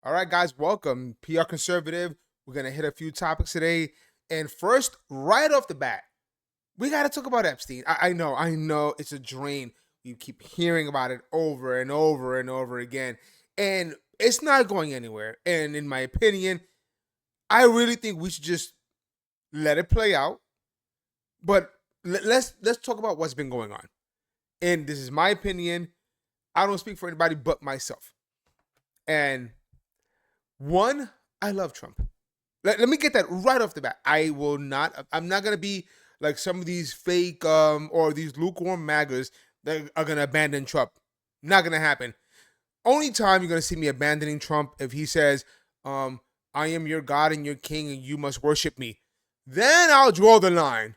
All right, guys, welcome. PR Conservative. We're going to hit a few topics today. And first, right off the bat, we got to talk about Epstein. I know it's a drain. You keep hearing about it over and over and over again. And it's not going anywhere. And in my opinion, I really think we should just let it play out. But let's talk about what's been going on. And this is my opinion. I don't speak for anybody but myself. And one, I love Trump. Let me get that right off the bat. I'm not gonna be like some of these fake or these lukewarm MAGAs that are gonna abandon Trump. Not gonna happen. Only time you're gonna see me abandoning Trump if he says, I am your God and your king and you must worship me. Then I'll draw the line.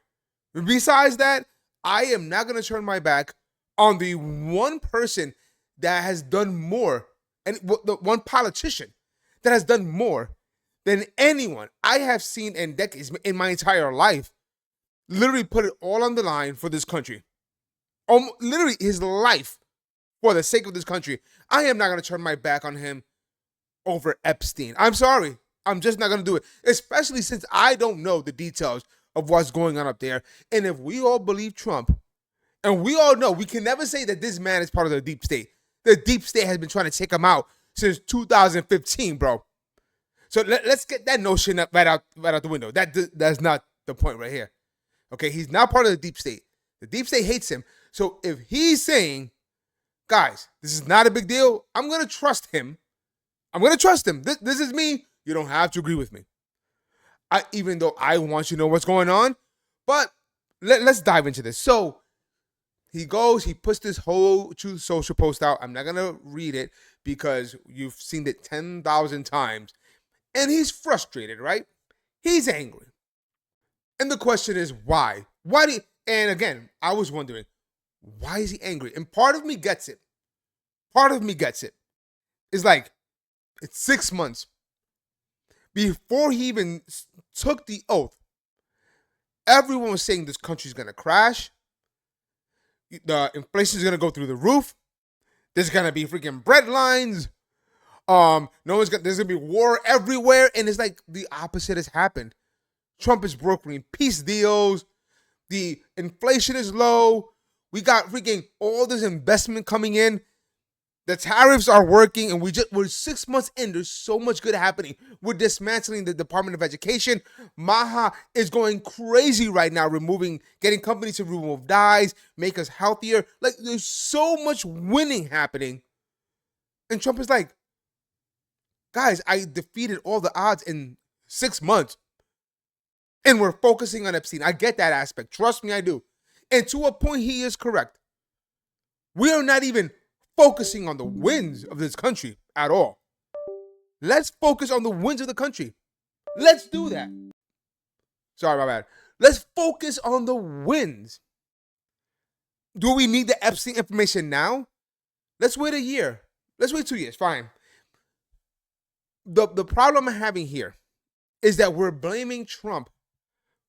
Besides that, I am not gonna turn my back on the one person that has done more, and the one politician that has done more than anyone I have seen in decades, in my entire life, literally put it all on the line for this country. Literally his life for the sake of this country. I am not going to turn my back on him over Epstein. I'm sorry. I'm just not going to do it, especially since I don't know the details of what's going on up there. And if we all believe Trump, and we all know, we can never say that this man is part of the deep state. The deep state has been trying to take him out since 2015, bro. So let's get that notion right out the window. That's not the point right here. Okay, he's not part of the deep state. The deep state hates him. So if he's saying, guys, this is not a big deal, I'm gonna trust him. This is me. You don't have to agree with me. Even though I want you to know what's going on, but let's dive into this. So he puts this whole Truth Social post out. I'm not going to read it because you've seen it 10,000 times. And he's frustrated, right? He's angry. And the question is, why? And again, I was wondering, why is he angry? And part of me gets it. It's like, it's 6 months before he even took the oath. Everyone was saying this country's going to crash. The inflation is gonna go through the roof. There's gonna be freaking bread lines. There's gonna be war everywhere, and it's like the opposite has happened. Trump is brokering peace deals. The inflation is low. We got freaking all this investment coming in. The tariffs are working, and we're 6 months in. There's so much good happening. We're dismantling the Department of Education. MAHA is going crazy right now, getting companies to remove dyes, make us healthier. Like, there's so much winning happening. And Trump is like, guys, I defeated all the odds in 6 months. And we're focusing on Epstein. I get that aspect. Trust me, I do. And to a point, he is correct. We are not even focusing on the wins of this country at all. Let's focus on the wins of the country. Let's do that. Sorry, my bad. Let's focus on the wins. Do we need the Epstein information now? Let's wait a year. Let's wait 2 years. Fine. The problem I'm having here is that we're blaming Trump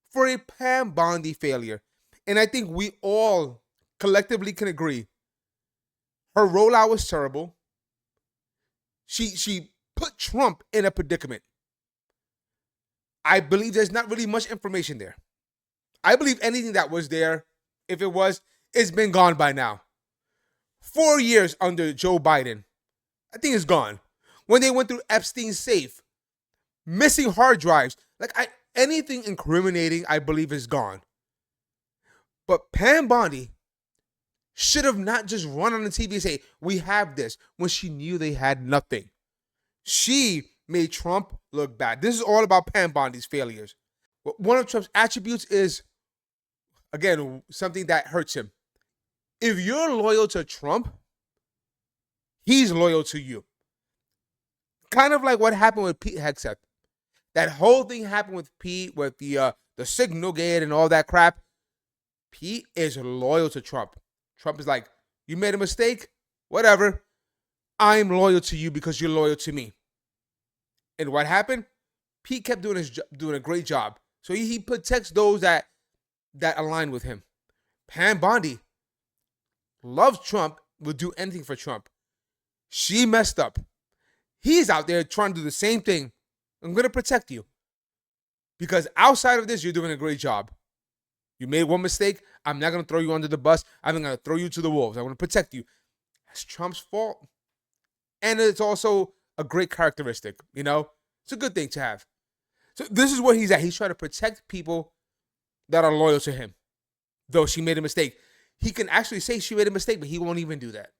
for a Pam Bondi failure. And I think we all collectively can agree her rollout was terrible. She put Trump in a predicament. I believe there's not really much information there. I believe anything that was there, if it was, it's been gone by now. 4 years under Joe Biden, I think it's gone. When they went through Epstein's safe, missing hard drives, anything incriminating, I believe is gone. But Pam Bondi should have not just run on the TV and say, we have this, when she knew they had nothing. She made Trump look bad. This is all about Pam Bondi's failures. One of Trump's attributes is, again, something that hurts him. If you're loyal to Trump, he's loyal to you. Kind of like what happened with Pete Hegseth. That whole thing happened with Pete, with the Signal Gate and all that crap. Pete is loyal to Trump. Trump is like, you made a mistake? Whatever. I'm loyal to you because you're loyal to me. And what happened? Pete kept doing a great job. So he protects those that align with him. Pam Bondi loves Trump, will do anything for Trump. She messed up. He's out there trying to do the same thing. I'm going to protect you. Because outside of this, you're doing a great job. You made one mistake. I'm not going to throw you under the bus. I'm going to throw you to the wolves. I'm going to protect you. That's Trump's fault. And it's also a great characteristic, you know? It's a good thing to have. So this is where he's at. He's trying to protect people that are loyal to him. Though she made a mistake. He can actually say she made a mistake, but he won't even do that.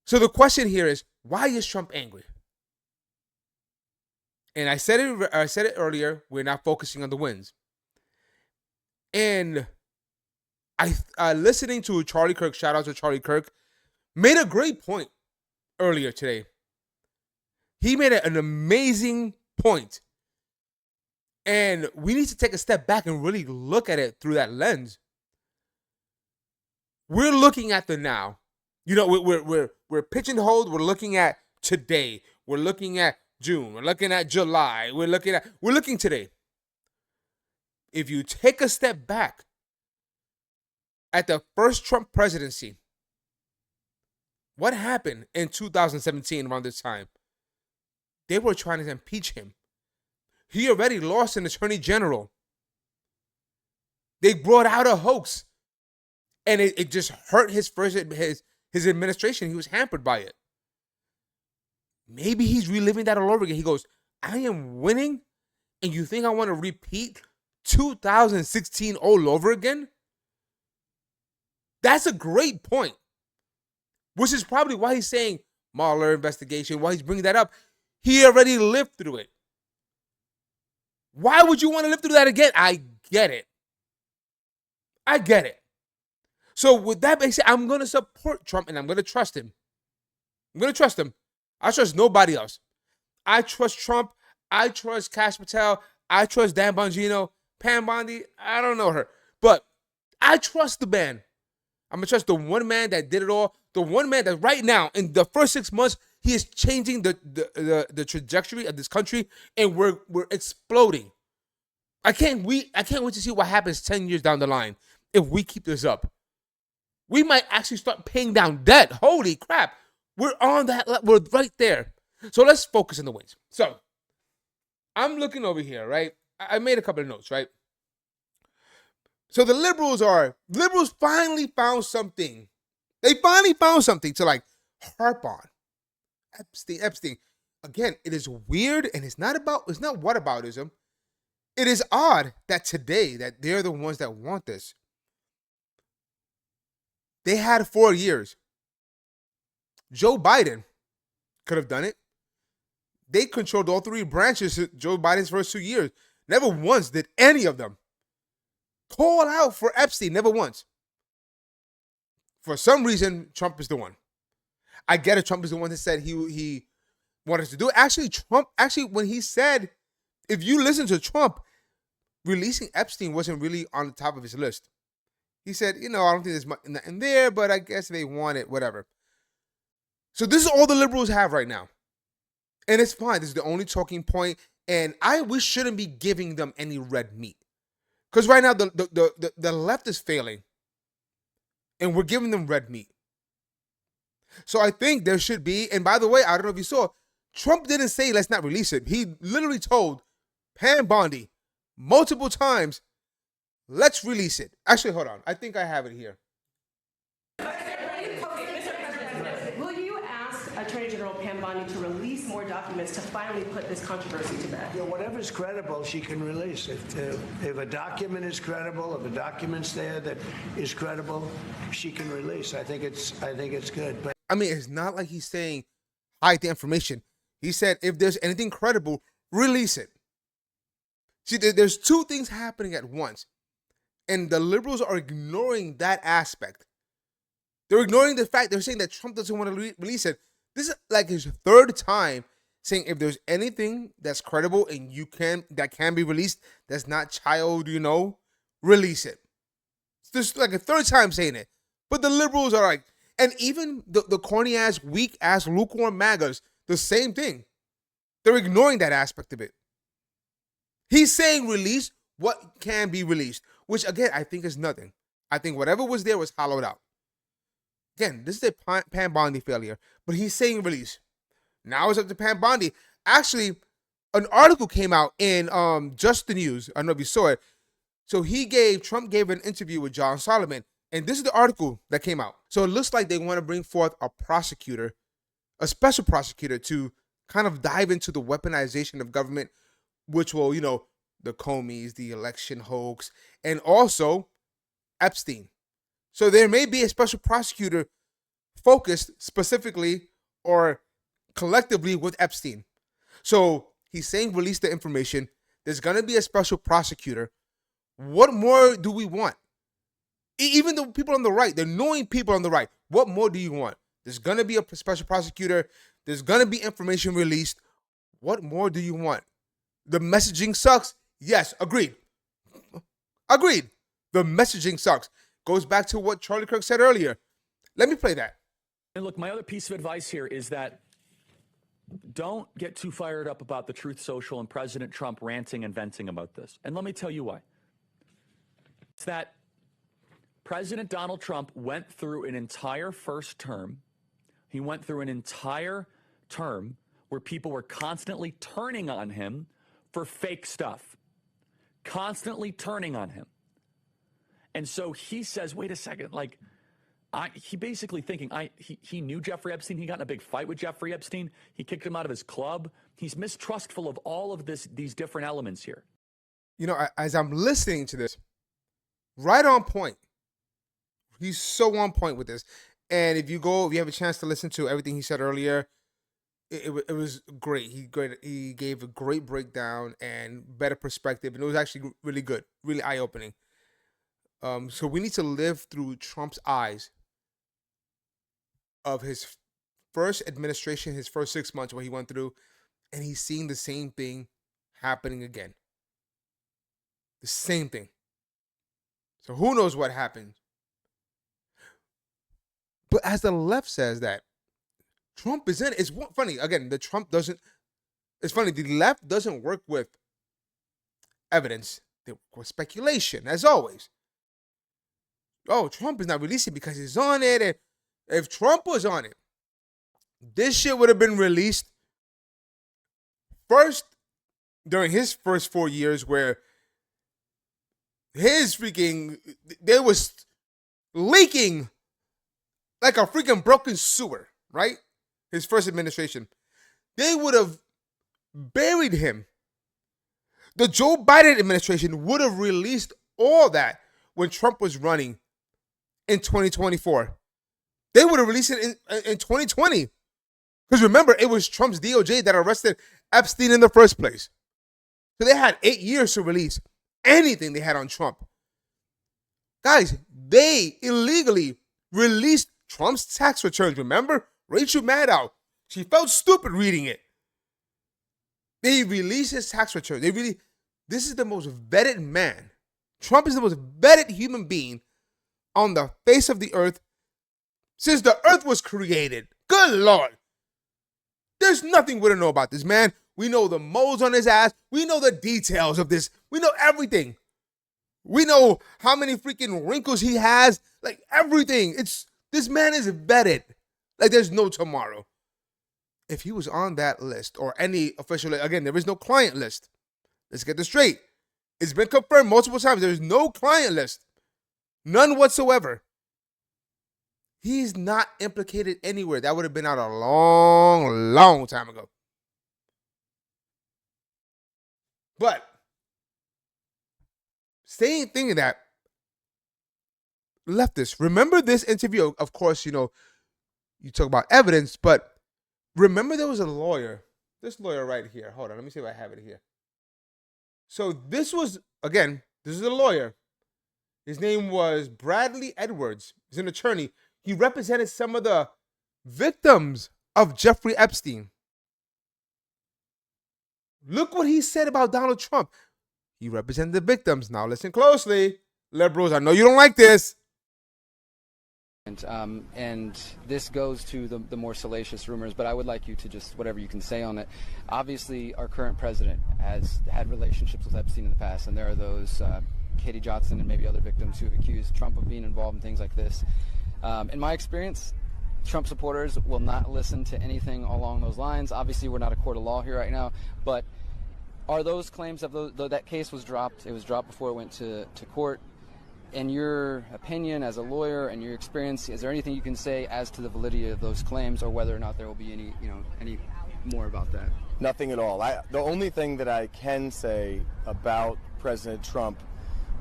So the question here is, why is Trump angry? And I said it earlier, we're not focusing on the wins. And I listening to Charlie Kirk, shout out to Charlie Kirk, made a great point earlier today. He made an amazing point. And we need to take a step back and really look at it through that lens. We're looking at the now. You know, we're pigeonholed. We're looking at today. We're looking at June. We're looking at July. We're looking today. If you take a step back at the first Trump presidency, what happened in 2017 around this time? They were trying to impeach him. He already lost an attorney general. They brought out a hoax. And it just hurt his administration. He was hampered by it. Maybe he's reliving that all over again. He goes, I am winning, and you think I want to repeat 2016 all over again? That's a great point. Which is probably why he's saying Mueller investigation, why he's bringing that up. He already lived through it. Why would you want to live through that again? I get it. So with that being said, I'm going to support Trump and I'm going to trust him. I trust nobody else. I trust Trump. I trust Kash Patel. I trust Dan Bongino. Pam Bondi, I don't know her. But I trust the man. I'm going to trust the one man that did it all. The one man that right now, in the first 6 months, he is changing the trajectory of this country, and we're exploding. I can't wait to see what happens 10 years down the line if we keep this up. We might actually start paying down debt. Holy crap. We're on that. We're right there. So let's focus on the wins. So I'm looking over here, right? I made a couple of notes, right? So the liberals finally found something. They finally found something to like harp on. Epstein. Again, it is weird, and it's not whataboutism. It is odd that today that they're the ones that want this. They had 4 years. Joe Biden could have done it. They controlled all three branches of Joe Biden's first 2 years. Never once did any of them call out for Epstein. Never once. For some reason, Trump is the one. I get it. Trump is the one that said he wanted to do it. Actually, when he said, if you listen to Trump, releasing Epstein wasn't really on the top of his list. He said, I don't think there's much in there, but I guess they want it, whatever. So this is all the liberals have right now. And it's fine. This is the only talking point. And we shouldn't be giving them any red meat. Because right now, the left is failing. And we're giving them red meat. So I think there should be, and by the way, I don't know if you saw, Trump didn't say let's not release it. He literally told Pam Bondi multiple times, let's release it. Actually, hold on. I think I have it here. Will you ask Attorney General Pam Bondi to release more documents to finally put this controversy to bed? Yeah, whatever's credible, she can release. If a document is credible, if a document's there that is credible, she can release. I think it's good. But I mean, it's not like he's saying hide the information. He said if there's anything credible, release it. See, there's two things happening at once. And the liberals are ignoring that aspect. They're ignoring the fact they're saying that Trump doesn't want to release it. This is like his third time saying if there's anything that's credible and that can be released, that's not child, release it. It's just like a third time saying it. But the liberals are like, and even the corny ass, weak ass, lukewarm MAGAs, the same thing. They're ignoring that aspect of it. He's saying release what can be released, which again, I think is nothing. I think whatever was there was hollowed out. Again, this is a Pam Bondi failure, but he's saying release. Now it's up to Pam Bondi. Actually, an article came out in Just the News. I don't know if you saw it. So Trump gave an interview with John Solomon, and this is the article that came out. So it looks like they want to bring forth a prosecutor, a special prosecutor, to kind of dive into the weaponization of government, which will, the Comeys, the election hoax, and also Epstein. So there may be a special prosecutor focused specifically or collectively with Epstein. So he's saying release the information. There's going to be a special prosecutor. What more do we want? Even the people on the right, the annoying people on the right, what more do you want? There's going to be a special prosecutor. There's going to be information released. What more do you want? The messaging sucks. Yes, agreed. Agreed. The messaging sucks. Goes back to what Charlie Kirk said earlier. Let me play that. And look, my other piece of advice here is that don't get too fired up about the Truth Social and President Trump ranting and venting about this. And let me tell you why. It's that President Donald Trump went through an entire first term. He went through an entire term where people were constantly turning on him for fake stuff. Constantly turning on him. And so he says, wait a second, he basically thinking, he knew Jeffrey Epstein. He got in a big fight with Jeffrey Epstein. He kicked him out of his club. He's mistrustful of all of these different elements here. As I'm listening to this, right on point. He's so on point with this. And if you have a chance to listen to everything he said earlier, it was great. He gave a great breakdown and better perspective. And it was actually really good, really eye-opening. So we need to live through Trump's eyes of his first administration, his first 6 months, what he went through, and he's seeing the same thing happening again. The same thing. So who knows what happened? But as the left says that Trump is in, it's funny. Again, it's funny. The left doesn't work with evidence. They work with speculation, as always. Oh, Trump is not releasing because he's on it. And if Trump was on it, this shit would have been released first during his first 4 years, where there was leaking like a freaking broken sewer, right? His first administration. They would have buried him. The Joe Biden administration would have released all that when Trump was running in 2024. They would have released it in 2020. Because remember, it was Trump's DOJ that arrested Epstein in the first place. So they had 8 years to release anything they had on Trump. Guys, they illegally released Trump's tax returns. Remember? Rachel Maddow. She felt stupid reading it. They released his tax return. This is the most vetted man. Trump is the most vetted human being on the face of the earth since the earth was created. Good Lord. There's nothing we don't know about this man. We know the moles on his ass. We know the details of this. We know everything. We know how many freaking wrinkles he has. Like everything. This man is vetted. Like there's no tomorrow. If he was on that list or any official, again, there is no client list. Let's get this straight. It's been confirmed multiple times. There is no client list. None whatsoever. He's not implicated anywhere. That would have been out a long, long time ago. But thinking that, leftists, remember this interview. Of course, you talk about evidence, but remember there was a lawyer. This lawyer right here. Hold on, let me see if I have it here. So this is a lawyer. His name was Bradley Edwards. He's an attorney. He represented some of the victims of Jeffrey Epstein. Look what he said about Donald Trump. He represented the victims. Now listen closely. Liberals, I know you don't like this. And this goes to the more salacious rumors, but I would like you to just, whatever you can say on it. Obviously, our current president has had relationships with Epstein in the past, and there are those, Katie Johnson and maybe other victims who have accused Trump of being involved in things like this. In my experience, Trump supporters will not listen to anything along those lines. Obviously, we're not a court of law here right now, but are those claims of that case was dropped? It was dropped before it went to court. In your opinion, as a lawyer and your experience, is there anything you can say as to the validity of those claims, or whether or not there will be any more about that? Nothing at all. The only thing that I can say about President Trump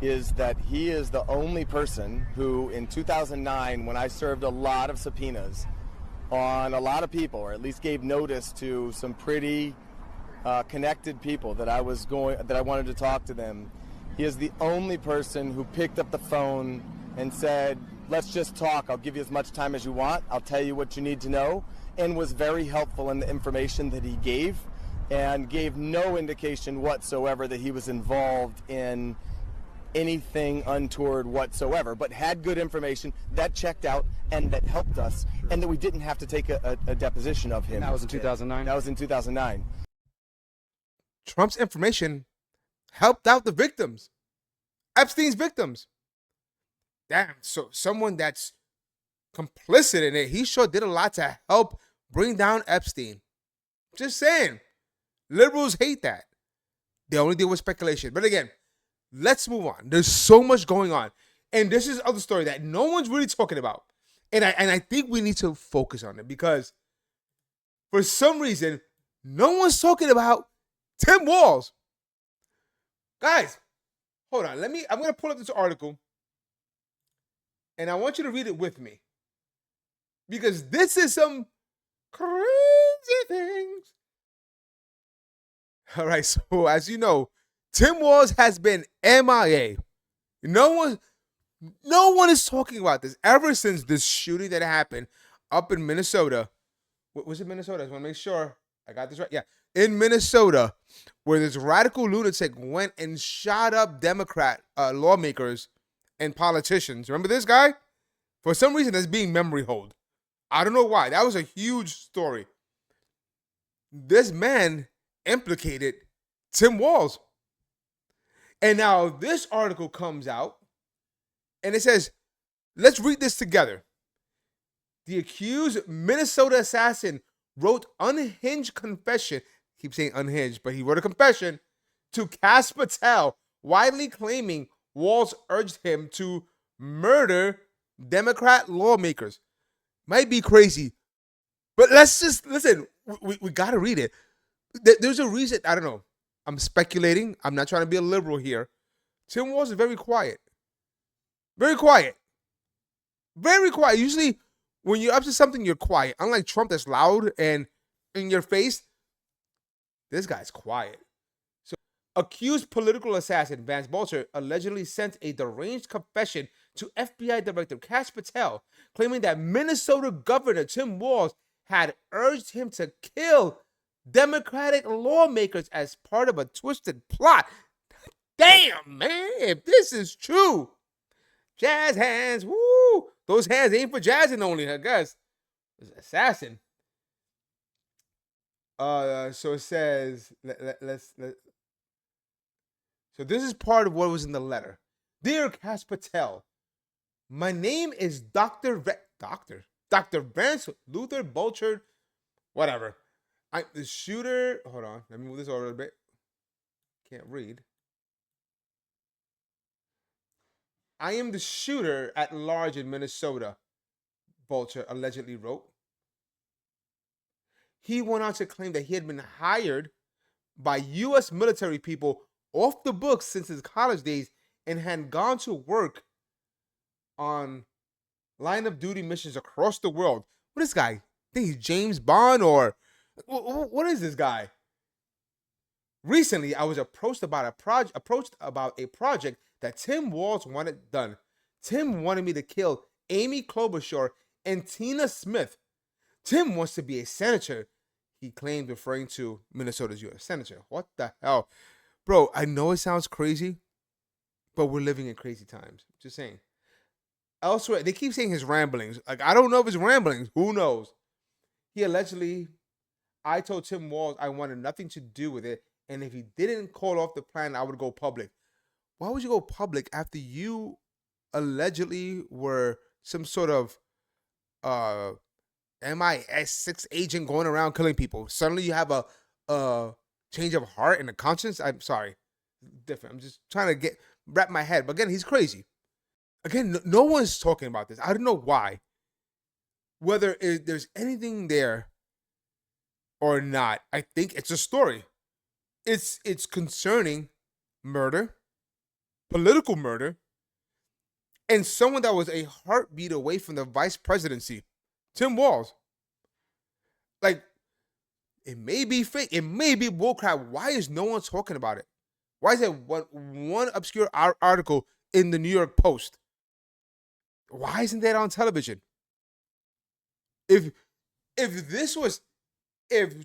is that he is the only person who, in 2009, when I served a lot of subpoenas on a lot of people, or at least gave notice to some pretty connected people that I wanted to talk to them, he is the only person who picked up the phone and said, let's just talk. I'll give you as much time as you want. I'll tell you what you need to know, and was very helpful in the information that he gave, and gave no indication whatsoever that he was involved in anything untoward whatsoever, but had good information that checked out and that helped us, and that we didn't have to take a deposition of him. And that was in 2009? That was in 2009. Trump's information helped out the victims, Epstein's victims. Damn, so someone that's complicit in it, he sure did a lot to help bring down Epstein. Just saying. Liberals hate that. They only deal with speculation. But again, let's move on. There's so much going on. And this is other story that no one's really talking about. And I think we need to focus on it, because for some reason, no one's talking about Tim Walz. Guys, hold on. I'm going to pull up this article, and I want you to read it with me, because this is some crazy things. All right, so as you know, Tim Walz has been MIA. No one is talking about this ever since this shooting that happened up in Minnesota. Was it Minnesota? I just want to make sure I got this right. Yeah, in Minnesota, where this radical lunatic went and shot up Democrat lawmakers and politicians. Remember this guy? For some reason, that's being memory hold. I don't know why. That was a huge story. This man implicated Tim Walz. And now this article comes out, and it says, let's read this together. The accused Minnesota assassin wrote unhinged confession. Keep saying unhinged, but he wrote a confession to Cass Patel, widely claiming Walz urged him to murder Democrat lawmakers. Might be crazy, but let's just listen. We got to read it. There's a reason. I don't know. I'm speculating. I'm not trying to be a liberal here. Tim Walz is very quiet. Very quiet. Very quiet. Usually, when you're up to something, you're quiet. Unlike Trump, that's loud and in your face. This guy's quiet. So, accused political assassin Vance Bolter allegedly sent a deranged confession to FBI Director Cass Patel, claiming that Minnesota Governor Tim Walz had urged him to kill Democratic lawmakers as part of a twisted plot. Damn, man, if this is true. Jazz hands, woo. Those hands ain't for jazzing only, I guess. Assassin. So it says, so this is part of what was in the letter. Dear Cass Patel, my name is Dr. Vance Luther Bolchard, whatever. I'm the shooter. Hold on. Let me move this over a bit. Can't read. I am the shooter at large in Minnesota, Bolcher allegedly wrote. He went on to claim that he had been hired by U.S. military people off the books since his college days and had gone to work on line of duty missions across the world. What is this guy? I think he's James Bond, or what is this guy? Recently, I was approached about a project that Tim Walz wanted done. Tim wanted me to kill Amy Klobuchar and Tina Smith. Tim wants to be a senator, he claimed, referring to Minnesota's U.S. senator. What the hell? Bro, I know it sounds crazy, but we're living in crazy times. Just saying. Elsewhere, they keep saying his ramblings. Like, I don't know if it's ramblings. Who knows? He allegedly, I told Tim Walz I wanted nothing to do with it, and if he didn't call off the plan, I would go public. Why would you go public after you allegedly were some sort of MI6 agent going around killing people. Suddenly you have a change of heart and a conscience. I'm sorry. Different. I'm just trying to wrap my head. But again, he's crazy. Again, no one's talking about this. I don't know why. Whether there's anything there or not, I think it's a story. It's concerning murder, political murder, and someone that was a heartbeat away from the vice presidency, Tim Walz. Like, it may be fake. It may be bullcrap. Why is no one talking about it? Why is there one obscure article in the New York Post? Why isn't that on television? If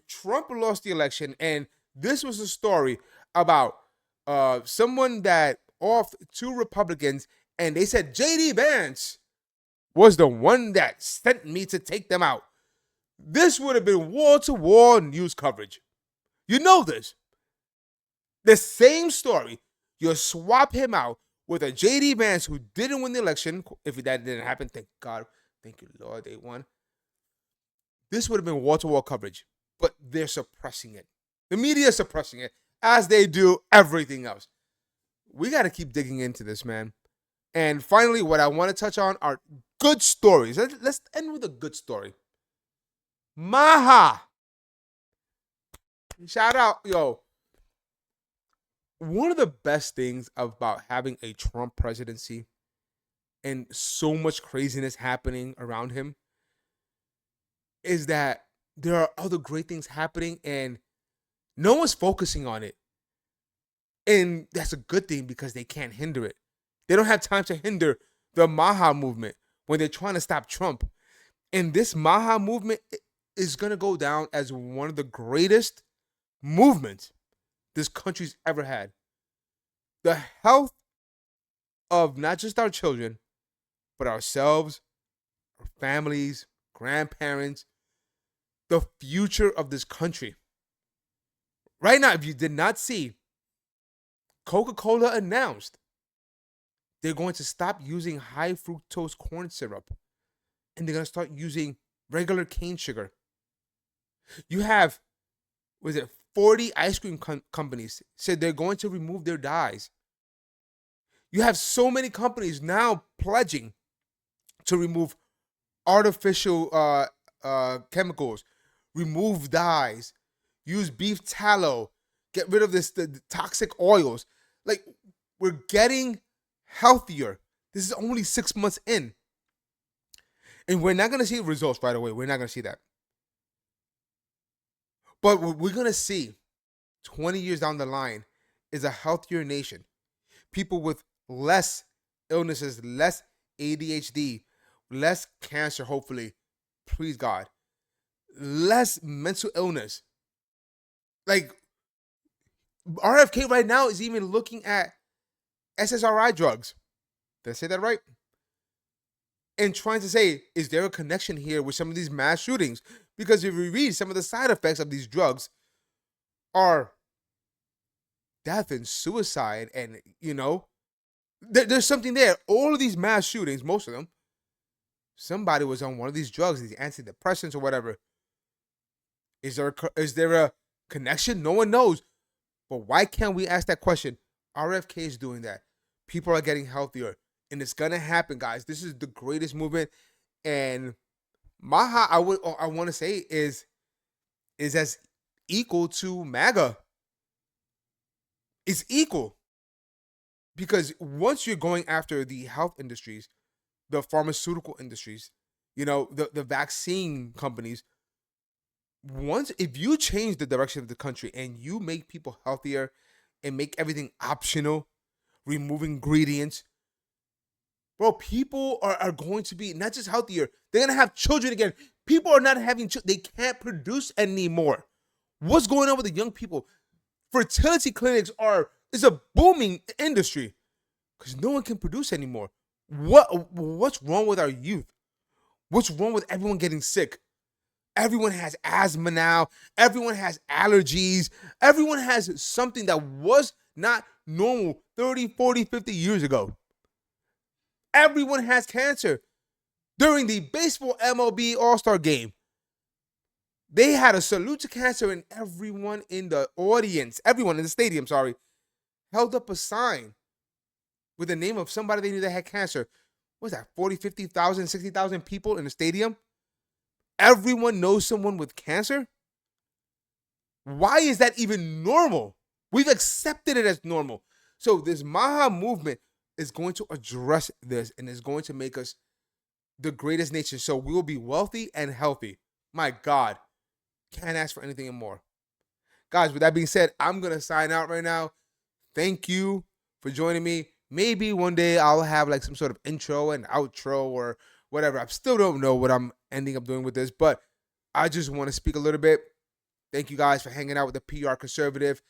Trump lost the election and this was a story about someone that offed 2 Republicans and they said J.D. Vance was the one that sent me to take them out, this would have been wall-to-wall news coverage. You know this. The same story. You swap him out with a J.D. Vance who didn't win the election. If that didn't happen, thank God. Thank you, Lord, they won. This would have been wall-to-wall coverage. But they're suppressing it. The media is suppressing it, as they do everything else. We got to keep digging into this, man. And finally, what I want to touch on are good stories. Let's end with a good story. MAHA. Shout out, yo. One of the best things about having a Trump presidency and so much craziness happening around him is that there are other great things happening and no one's focusing on it. And that's a good thing because they can't hinder it. They don't have time to hinder the MAHA movement when they're trying to stop Trump. And this MAHA movement is going to go down as one of the greatest movements this country's ever had. The health of not just our children, but ourselves, our families, grandparents, the future of this country. Right now, if you did not see, Coca-Cola announced they're going to stop using high fructose corn syrup and they're going to start using regular cane sugar. You have, 40 ice cream companies said they're going to remove their dyes. You have so many companies now pledging to remove artificial chemicals, remove dyes, use beef tallow, get rid of the toxic oils. Like, we're getting healthier. This is only 6 months in. And we're not going to see results right away. We're not going to see that. But what we're going to see 20 years down the line is a healthier nation. People with less illnesses, less ADHD, less cancer, hopefully. Please God. Less mental illness. Like, RFK right now is even looking at SSRI drugs. Did I say that right? And trying to say, is there a connection here with some of these mass shootings? Because if we read, some of the side effects of these drugs are death and suicide. And, there's something there. All of these mass shootings, most of them, somebody was on one of these drugs, these antidepressants or whatever. Is there a connection? No one knows. But why can't we ask that question? RFK is doing that. People are getting healthier. And it's going to happen, guys. This is the greatest movement. And MAHA, I want to say, is as equal to MAGA. It's equal. Because once you're going after the health industries, the pharmaceutical industries, the vaccine companies, if you change the direction of the country and you make people healthier and make everything optional, remove ingredients, bro, people are going to be not just healthier, they're going to have children again. People are not having children. They can't produce anymore. What's going on with the young people? Fertility clinics is a booming industry because no one can produce anymore. What's wrong with our youth? What's wrong with everyone getting sick? Everyone has asthma now. Everyone has allergies. Everyone has something that was not normal 30, 40, 50 years ago. Everyone has cancer. During the baseball MLB All-Star game, They had a salute to cancer, and everyone in the audience, everyone in the stadium, sorry, held up a sign with the name of somebody they knew that had cancer. What was that, 40, 50,000, 60,000 people in the stadium? Everyone knows someone with cancer? Why is that even normal? We've accepted it as normal. So this MAHA movement is going to address this and is going to make us the greatest nation. So we will be wealthy and healthy. My God, can't ask for anything more. Guys, with that being said, I'm going to sign out right now. Thank you for joining me. Maybe one day I'll have like some sort of intro and outro or whatever. I still don't know what I'm ending up doing with this, but I just want to speak a little bit. Thank you guys for hanging out with the PR Conservative.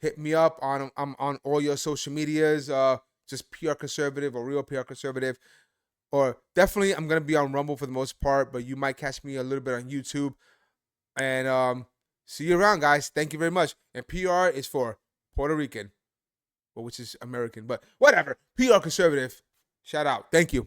Hit me up on all your social medias, just PR Conservative or Real PR Conservative. Or definitely I'm going to be on Rumble for the most part, but you might catch me a little bit on YouTube. And see you around, guys. Thank you very much. And PR is for Puerto Rican, well, which is American, but whatever. PR Conservative. Shout out. Thank you.